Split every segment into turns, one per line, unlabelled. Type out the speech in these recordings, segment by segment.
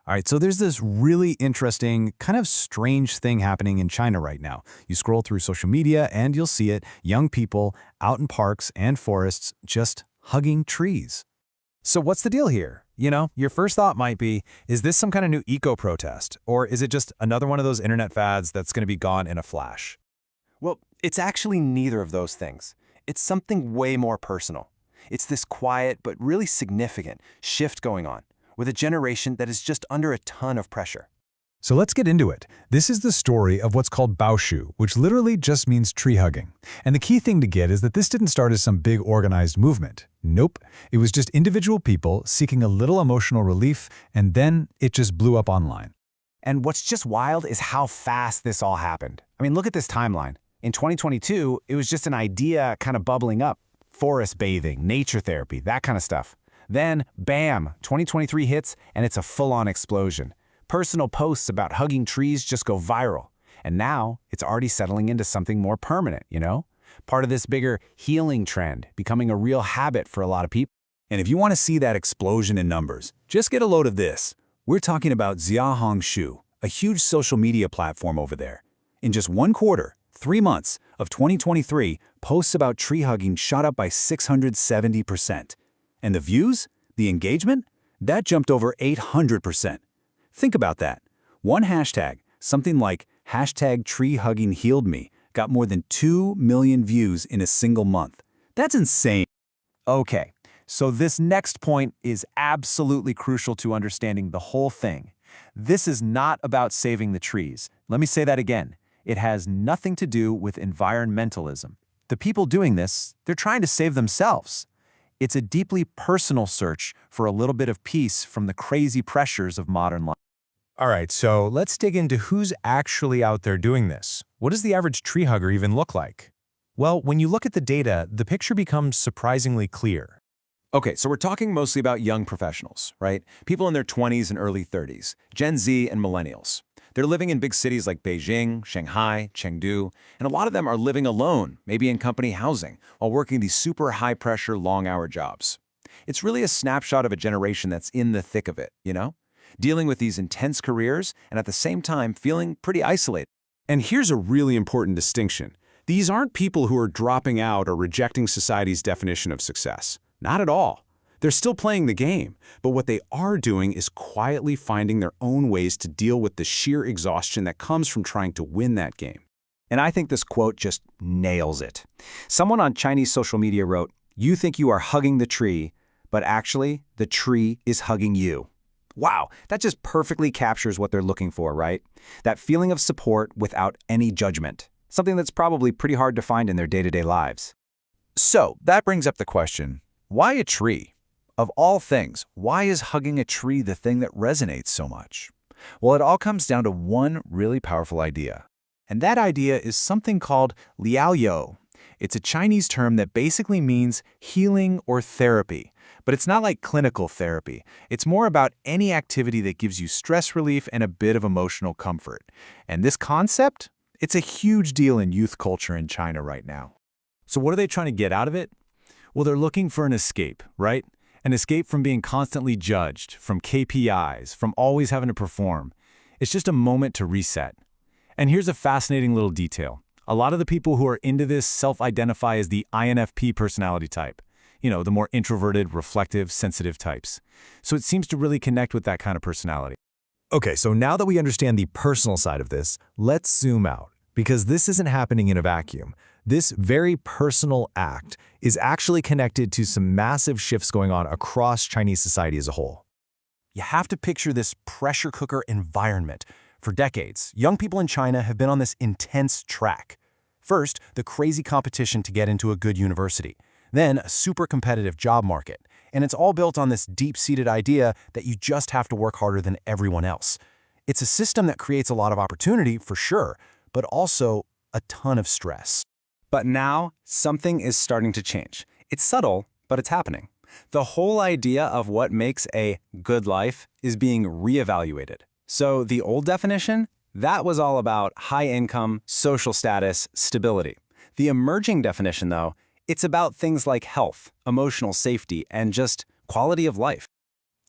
All right, so there's this really interesting, kind of strange thing happening in China right now. You scroll through social media and you'll see it, young people out in parks and forests just hugging trees.
So what's the deal here? You know, your first thought might be, is this some kind of new eco-protest? Or is it just another one of those internet fads that's going to be gone in a flash?
Well, it's actually neither of those things. It's something way more personal. It's this quiet but really significant shift going on, with a generation that is just under a ton of pressure.
So let's get into it. This is the story of what's called baoshu, which literally just means tree hugging. And the key thing to get is that this didn't start as some big organized movement. Nope. It was just individual people seeking a little emotional relief, and then it just blew up online.
And what's just wild is how fast this all happened. I mean, look at this timeline. In 2022, it was just an idea kind of bubbling up. Forest bathing, nature therapy, that kind of stuff. Then, bam, 2023 hits and it's a full-on explosion. Personal posts about hugging trees just go viral. And now, it's already settling into something more permanent, you know? Part of this bigger healing trend, becoming a real habit for a lot of people.
And if you want to see that explosion in numbers, just get a load of this. We're talking about Xiaohongshu, a huge social media platform over there. In just 1 quarter, 3 months of 2023, posts about tree hugging shot up by 670%. And the views, the engagement, that jumped over 800%. Think about that. One hashtag, something like #TreeHuggingHealedMe, got more than 2 million views in a single month. That's insane.
Okay, so this next point is absolutely crucial to understanding the whole thing. This is not about saving the trees. Let me say that again. It has nothing to do with environmentalism. The people doing this, they're trying to save themselves. It's a deeply personal search for a little bit of peace from the crazy pressures of modern life.
All right, so let's dig into who's actually out there doing this. What does the average tree hugger even look like? Well, when you look at the data, the picture becomes surprisingly clear.
Okay, so we're talking mostly about young professionals, right? People in their 20s and early 30s, Gen Z and millennials. They're living in big cities like Beijing, Shanghai, Chengdu, and a lot of them are living alone, maybe in company housing, while working these super high-pressure, long-hour jobs. It's really a snapshot of a generation that's in the thick of it, you know? Dealing with these intense careers and at the same time feeling pretty isolated.
And here's a really important distinction. These aren't people who are dropping out or rejecting society's definition of success. Not at all. They're still playing the game, but what they are doing is quietly finding their own ways to deal with the sheer exhaustion that comes from trying to win that game.
And I think this quote just nails it. Someone on Chinese social media wrote, "You think you are hugging the tree, but actually the tree is hugging you." Wow, that just perfectly captures what they're looking for, right? That feeling of support without any judgment. Something that's probably pretty hard to find in their day-to-day lives.
So, that brings up the question, why a tree? Of all things, why is hugging a tree the thing that resonates so much? Well, it all comes down to one really powerful idea. And that idea is something called liaoyou. It's a Chinese term that basically means healing or therapy. But it's not like clinical therapy. It's more about any activity that gives you stress relief and a bit of emotional comfort. And this concept, it's a huge deal in youth culture in China right now.
So what are they trying to get out of it? Well, they're looking for an escape, right? An escape from being constantly judged, from KPIs, from always having to perform. It's just a moment to reset. And here's a fascinating little detail. A lot of the people who are into this self-identify as the INFP personality type. You know, the more introverted, reflective, sensitive types. So it seems to really connect with that kind of personality.
Okay, so now that we understand the personal side of this, let's zoom out. Because this isn't happening in a vacuum. This very personal act is actually connected to some massive shifts going on across Chinese society as a whole.
You have to picture this pressure cooker environment. For decades, young people in China have been on this intense track. First, the crazy competition to get into a good university. Then, a super competitive job market. And it's all built on this deep-seated idea that you just have to work harder than everyone else. It's a system that creates a lot of opportunity, for sure, but also a ton of stress.
But now, something is starting to change. It's subtle, but it's happening. The whole idea of what makes a good life is being reevaluated. So the old definition, that was all about high income, social status, stability. The emerging definition, though, it's about things like health, emotional safety, and just quality of life.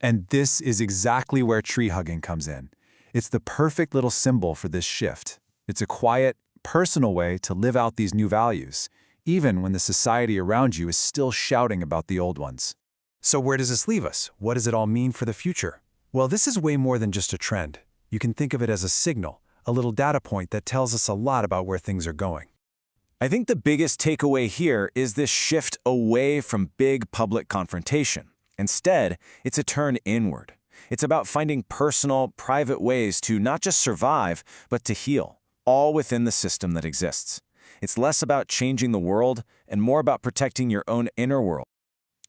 And this is exactly where tree hugging comes in. It's the perfect little symbol for this shift. It's a quiet, personal way to live out these new values, even when the society around you is still shouting about the old ones. So where does this leave us? What does it all mean for the future? Well, this is way more than just a trend. You can think of it as a signal, a little data point that tells us a lot about where things are going.
I think the biggest takeaway here is this shift away from big public confrontation. Instead, it's a turn inward. It's about finding personal, private ways to not just survive, but to heal, all within the system that exists. It's less about changing the world and more about protecting your own inner world.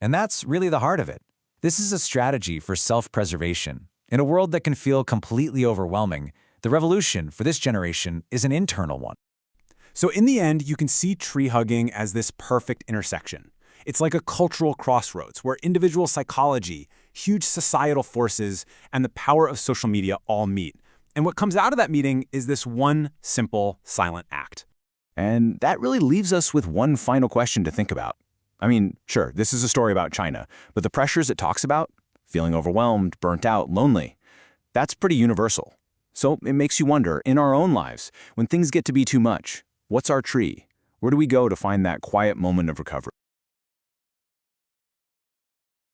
And that's really the heart of it. This is a strategy for self-preservation. In a world that can feel completely overwhelming, the revolution for this generation is an internal one.
So in the end, you can see tree hugging as this perfect intersection. It's like a cultural crossroads where individual psychology, huge societal forces, and the power of social media all meet. And what comes out of that meeting is this one simple, silent act.
And that really leaves us with one final question to think about. I mean, sure, this is a story about China, but the pressures it talks about, feeling overwhelmed, burnt out, lonely, that's pretty universal. So it makes you wonder, in our own lives, when things get to be too much, what's our tree? Where do we go to find that quiet moment of recovery?